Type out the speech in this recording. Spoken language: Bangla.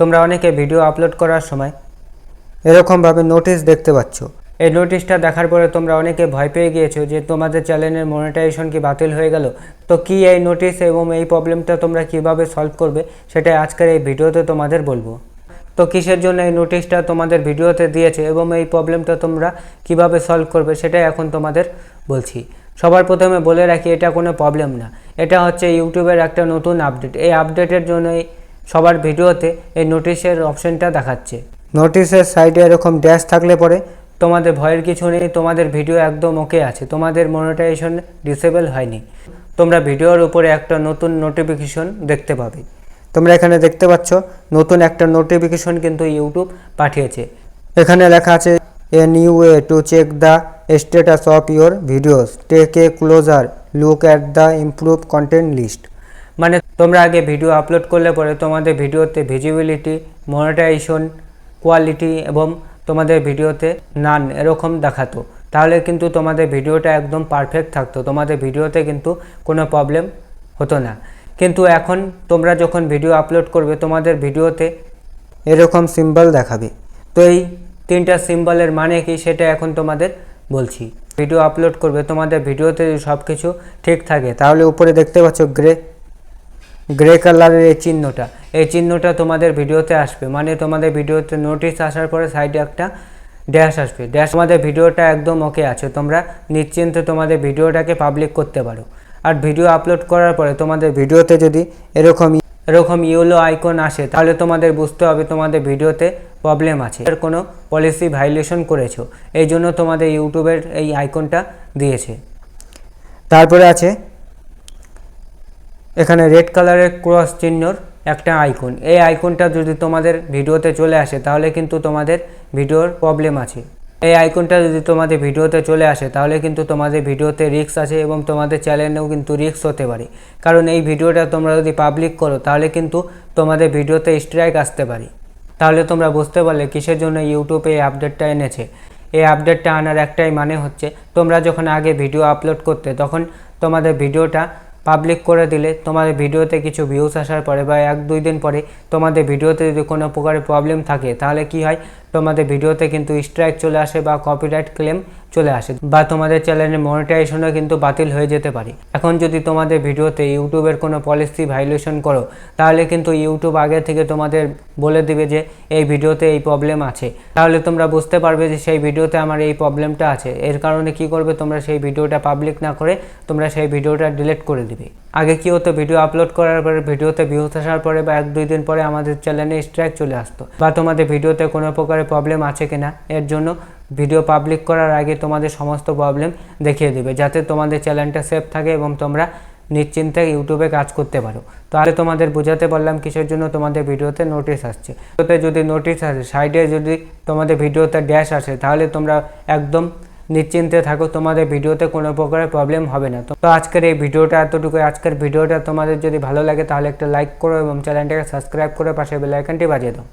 তোমরা অনেকে ভিডিও আপলোড করার সময় এরকমভাবে নোটিশ দেখতে পাচ্ছ। এই নোটিশটা দেখার পরে তোমরা অনেকে ভয় পেয়ে গিয়েছো যে তোমাদের চ্যানেলের মনিটাইজেশন কি বাতিল হয়ে গেল। তো কি এই নোটিশ এবং এই প্রবলেমটা তোমরা কিভাবে সলভ করবে সেটাই আজকের এই ভিডিওতে তোমাদের বলবো। তো কিসের জন্য এই নোটিশটা তোমাদের ভিডিওতে দিয়েছে এবং এই প্রবলেমটা তোমরা কিভাবে সলভ করবে সেটাই এখন তোমাদের বলছি। সবার প্রথমে বলে রাখি, এটা কোনো প্রবলেম না, এটা হচ্ছে ইউটিউবের একটা নতুন আপডেট। এই আপডেটের জন্যই সবার ভিডিওতে এই নোটিশের অপশনটা দেখাচ্ছে। নোটিশের সাইডে এরকম ড্যাশ থাকলে পরে তোমাদের ভয়ের কিছু নেই, তোমাদের ভিডিও একদম ওকে আছে, তোমাদের মনিটাইজেশন ডিসেবল হয়নি। তোমরা ভিডিওর উপরে একটা নতুন নোটিফিকেশন দেখতে পাবে। তোমরা এখানে দেখতে পাচ্ছ নতুন একটা নোটিফিকেশন কিন্তু ইউটিউব পাঠিয়েছে। এখানে লেখা আছে a new way to check the status of your videos, take a closer look at the improve content list. মানে তোমরা আগে ভিডিও আপলোড করলে পরে তোমাদের ভিডিওতে ভিজিবিলিটি, মনিটাইজেশন, কোয়ালিটি এবং তোমাদের ভিডিওতে নান এরকম দেখাতো, তাহলে কিন্তু তোমাদের ভিডিওটা একদম পারফেক্ট থাকতো, তোমাদের ভিডিওতে কিন্তু কোনো প্রবলেম হতো না। কিন্তু এখন তোমরা যখন ভিডিও আপলোড করবে তোমাদের ভিডিওতে এরকম সিম্বল দেখাবে। তো এই তিনটা সিম্বলের মানে কি সেটা এখন তোমাদের বলছি। ভিডিও আপলোড করবে তোমাদের ভিডিওতে সব কিছু ঠিক থাকে তাহলে উপরে দেখতে পাচ্ছ গ্রে কালারের এই চিহ্নটা তোমাদের ভিডিওতে আসবে। মানে তোমাদের ভিডিওতে নোটিশ আসার পরে সাইডে একটা ড্যাশ আসবে। ড্যাশ তোমাদের ভিডিওটা একদম ওকে আছে, তোমরা নিশ্চিন্তে তোমাদের ভিডিওটাকে পাবলিক করতে পারো। আর ভিডিও আপলোড করার পরে তোমাদের ভিডিওতে যদি এরকম ইয়েলো আইকন আসে তাহলে তোমাদের বুঝতে হবে তোমাদের ভিডিওতে প্রবলেম আছে, এর কোনো পলিসি ভায়োলেশন করেছো, এই জন্য তোমাদের ইউটিউবের এই আইকনটা দিয়েছে। তারপরে আছে এখানে রেড কালারের ক্রস চিহ্নর একটা আইকন। এই আইকনটা যদি তোমাদের ভিডিওতে চলে আসে তাহলে কিন্তু তোমাদের ভিডিওর প্রবলেম আছে। এই আইকনটা যদি তোমাদের ভিডিওতে চলে আসে তাহলে কিন্তু তোমাদের ভিডিওতে রিস্ক আছে এবং তোমাদের চ্যানেলেও কিন্তু রিস্ক হতে পারে। কারণ এই ভিডিওটা তোমরা যদি পাবলিক করো তাহলে কিন্তু তোমাদের ভিডিওতে স্ট্রাইক আসতে পারে। তাহলে তোমরা বুঝতে পারলে কিসের জন্য ইউটিউব এই আপডেটটা এনেছে। এই আপডেটটা আনার একটাই মানে হচ্ছে, তোমরা যখন আগে ভিডিও আপলোড করতে তখন তোমাদের ভিডিওটা পাবলিক করে দিলে তোমাদের ভিডিওতে কিছু ভিউজ আসার পরে বা 1-2 দিন পরে তোমাদের ভিডিওতে যদি কোনো প্রকারের প্রবলেম থাকে তাহলে কি হয়, তোমাদের ভিডিওতে কিন্তু স্ট্রাইক চলে আসে বা কপিরাইট ক্লেম চলে আসে বা তোমাদের চ্যানেলের মনিটাইজেশনও কিন্তু বাতিল হয়ে যেতে পারে। এখন যদি তোমাদের ভিডিওতে ইউটিউবের কোনো পলিসি ভায়োলেশন করো তাহলে কিন্তু ইউটিউব আগে থেকে তোমাদের বলে দিবে যে এই ভিডিওতে এই প্রবলেম আছে। তাহলে তোমরা বুঝতে পারবে যে সেই ভিডিওতে আমার এই প্রবলেমটা আছে। এর কারণে কি করবে, তোমরা সেই ভিডিওটা পাবলিক না করে তোমরা সেই ভিডিওটা ডিলিট করে দিবে। আগে কি হতো, ভিডিও আপলোড করার পরে ভিডিওতে ভিউজ আসার পরে বা 1-2 দিন পরে আমাদের চ্যানেলে স্ট্রাইক চলে আসতো বা তোমাদের ভিডিওতে কোনো প্রকারের প্রবলেম আছে কিনা এর জন্য ভিডিও পাবলিক করার আগে তোমাদের সমস্ত প্রবলেম দেখিয়ে দেবে, যাতে তোমাদের চ্যানেলটা সেফ থাকে এবং তোমরা নিশ্চিন্তে ইউটিউবে কাজ করতে পারো। তাহলে তোমাদের বোঝাতে পারলাম কিসের জন্য তোমাদের ভিডিওতে নোটিশ আসছে। ভিডিওতে যদি নোটিশ আসে, সাইডে যদি তোমাদের ভিডিওতে ড্যাশ আসে তাহলে তোমরা একদম নিশ্চিন্তে থাকো, তোমাদের ভিডিওতে কোনো প্রকারের প্রবলেম হবে না। তো আজকের এই ভিডিওটা এতটুকু। আজকের ভিডিওটা তোমাদের যদি ভালো লাগে তাহলে একটা লাইক করো এবং চ্যানেলটাকে সাবস্ক্রাইব করে পাশে বেল আইকনটি বাজিয়ে দাও।